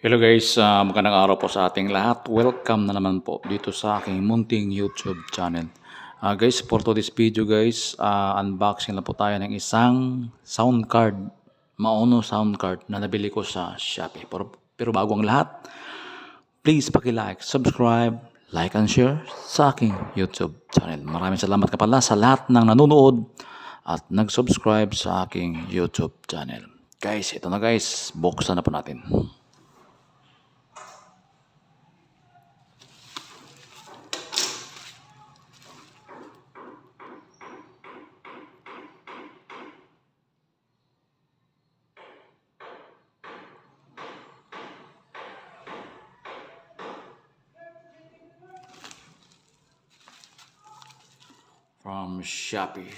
Hello guys, magandang araw po sa ating lahat. Welcome na naman po dito sa aking munting YouTube channel. Guys, for today's video guys, unboxing na po tayo ng isang sound card, Maono sound card na nabili ko sa Shopee. Pero bago ang lahat, please paki-like, subscribe, like and share sa aking YouTube channel. Maraming salamat ka pala sa lahat ng nanonood at nag-subscribe sa aking YouTube channel. Guys, ito na guys, buksan na po natin. From Shopee.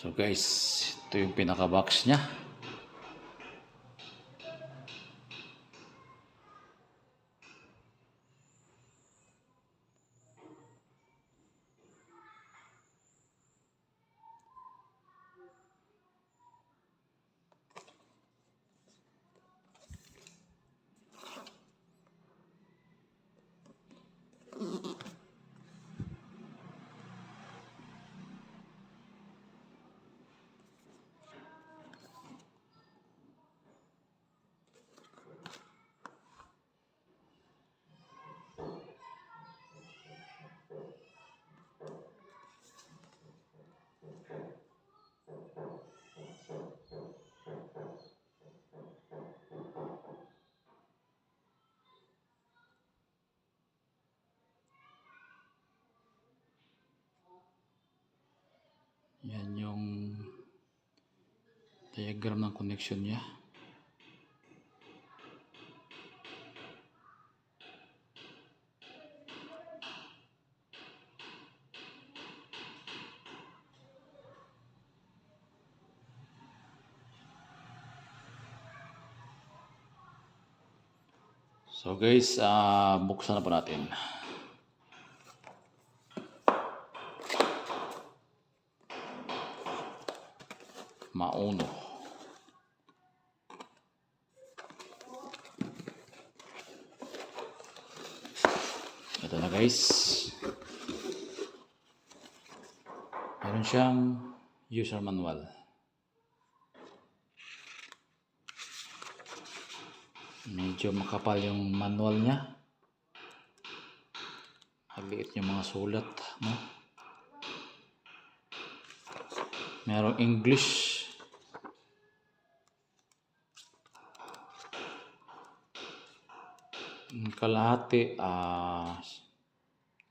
So guys, ito yung pinaka-box niya. Yan yung diagram ng connection niya. So guys, buksan na po natin. Maono. Ito na guys. Meron siyang user manual. Medyo makapal yung manual niya. Maliit yung mga sulat, no? Merong English. Kalahati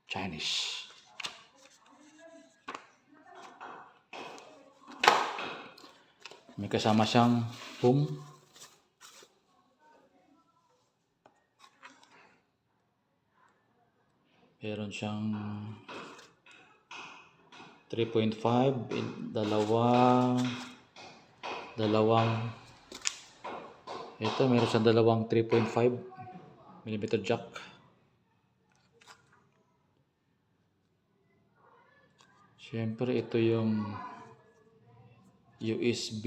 Chinese. May kasama siyang boom. Meron siyang 3.5, ito meron siyang dalawang 3.5mm jack. Siyempre ito yung USB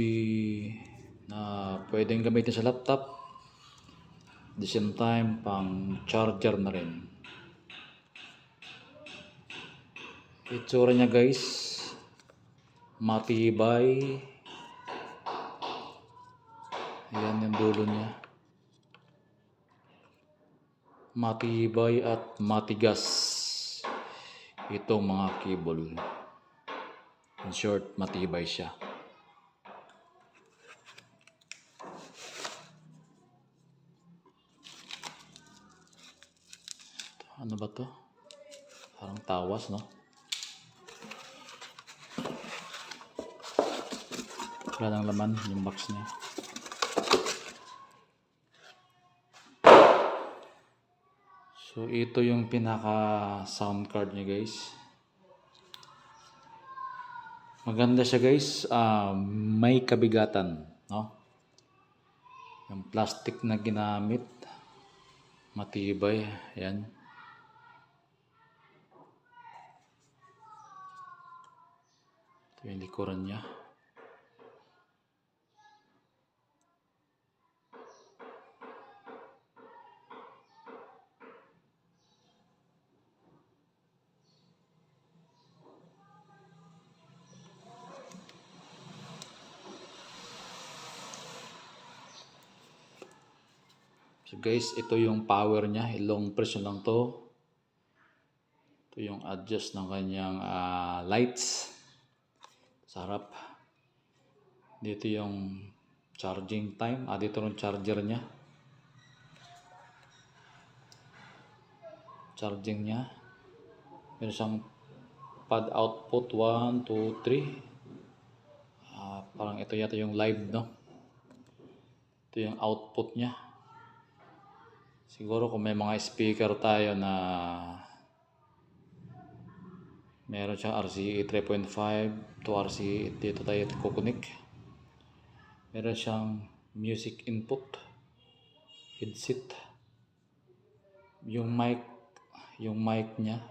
na pwedeng gamitin sa laptop, at the same time pang charger na rin. Itsura niya guys, matibay. Ayan yung dulo niya, matibay at matigas itong mga cable. In short, matibay siya. Ano ba to? Parang tawas, no? Wala nang laman yung box niya. So, ito yung pinaka sound card niya, guys. Maganda siya, guys. May kabigatan, no? Yung plastic na ginamit, matibay. Ayan. Ito yung likuran niya. So guys, ito yung power niya. Long press lang to. Ito yung adjust ng kanyang lights sa harap. Dito yung charging time. Dito yung charger niya. Charging niya. Meron siyang pad output 1, 2, 3. Parang ito yata yung live, no? Ito yung output niya. Siguro kung may mga speaker tayo na meron siyang RCA 3.5 to RCA, dito tayo kukunik. Meron siyang music input, headset, yung mic niya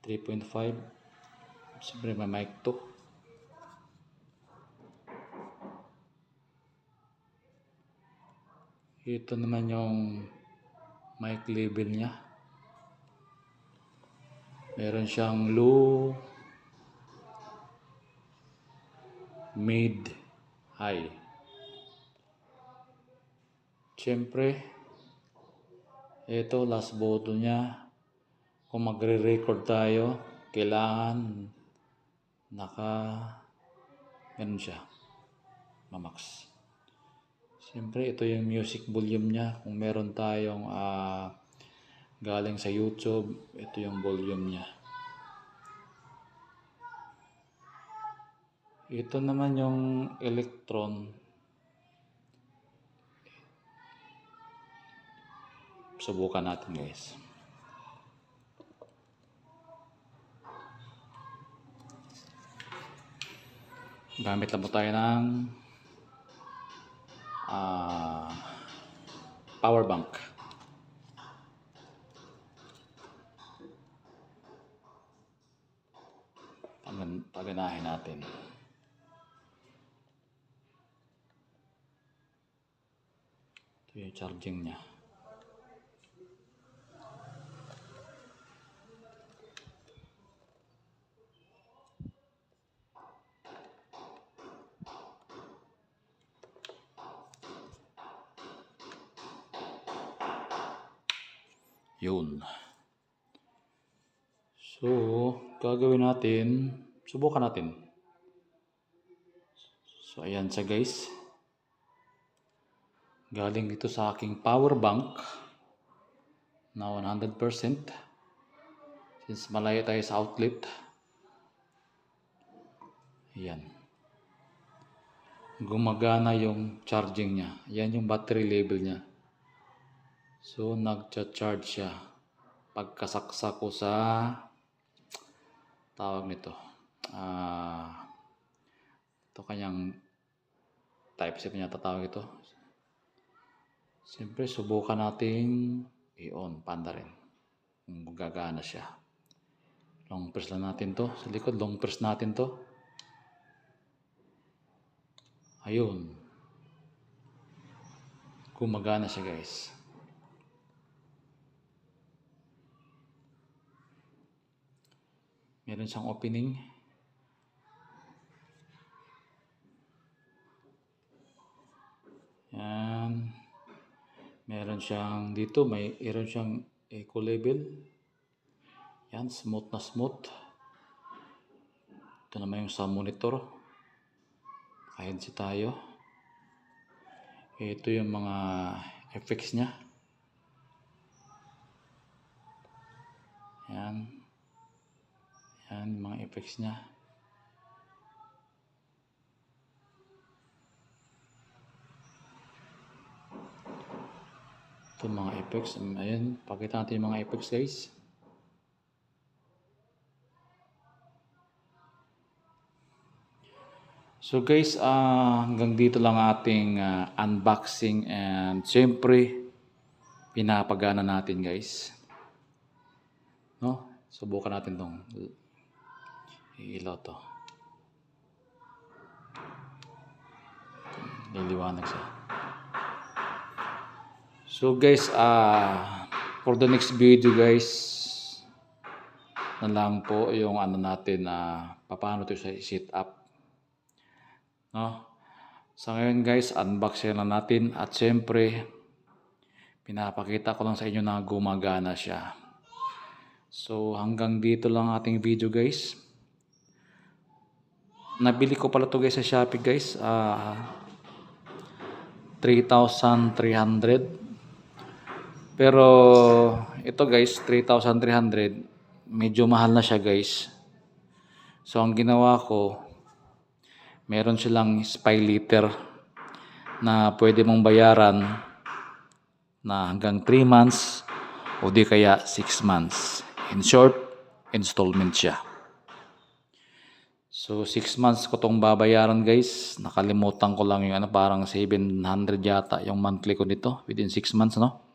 3.5. Siyempre may mic to. Ito naman yung mic label niya. Meron siyang low, mid, high. Siyempre, ito last button niya. Kung magre-record tayo, kailangan ganun siya, mamax. Siyempre, ito yung music volume niya. Kung meron tayong galing sa YouTube, ito yung volume niya. Ito naman yung electron. Subukan natin, guys. Gamit lang po tayo ng power bank. Paganahin natin. Ito yung charging niya. Yun. So, gagawin natin, subukan natin. So, ayan siya, guys. Galing ito sa aking power bank na 100%. Since malayo tayo sa outlet. Ayan. Gumagana yung charging niya. Ayan yung battery level niya. So, nagcha-charge siya. Pagkasaksak ko sa tawag nito. Ito kanyang Type-C niya tatawag ito. Siyempre, subukan natin i-on. Panda rin. Kung gagana siya. Long press lang natin to. Sa likod, long press natin to. Ayun. Gumagana siya, guys. Meron siyang opening. Yan. Meron siyang dito, meron siyang eco level. Yan, smooth na smooth. Ito naman yung sa monitor. Naka-headset tayo. Ito yung mga effects niya. Yan. Yan yung mga effects niya. Ito mga effects. Ayan, pakita natin yung mga effects guys. So guys, hanggang dito lang ating unboxing, and siyempre pinapagana natin guys. No? Subukan natin tong ilaw to. Liliwanag siya. So guys, for the next video guys, na lang po yung ano natin, paano ito sa set up. No? Sa ngayon guys, unboxing na natin, at syempre pinapakita ko lang sa inyo na gumagana siya. So hanggang dito lang ating video guys. Nabili ko pala to guys sa Shopee guys, 3,300. Pero ito guys, 3,300, medyo mahal na siya guys. So ang ginawa ko, meron silang SPY liter na pwede mong bayaran na hanggang 3 months o di kaya 6 months. In short, installment siya. So 6 months ko tong babayaran guys. Nakalimutan ko lang yung parang 700 yata yung monthly ko nito within 6 months, no?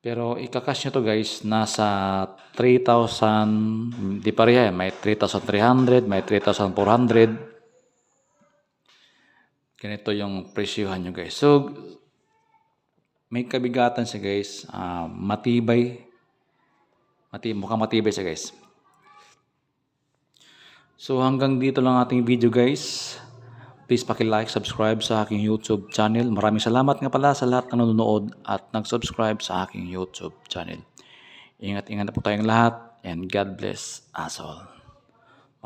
Pero ika-cash nyo to guys, nasa 3,000, di pareha, may 3,300, may 3,400. Ganito yung presyohan nyo guys. So, may kabigatan siya guys, matibay. Mukhang matibay siya guys. So, hanggang dito lang ating video guys. Please paki-like, subscribe sa aking YouTube channel. Maraming salamat nga pala sa lahat na nanonood at nag-subscribe sa aking YouTube channel. Ingat-ingat na po tayong lahat, and God bless us all.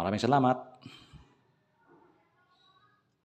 Maraming salamat.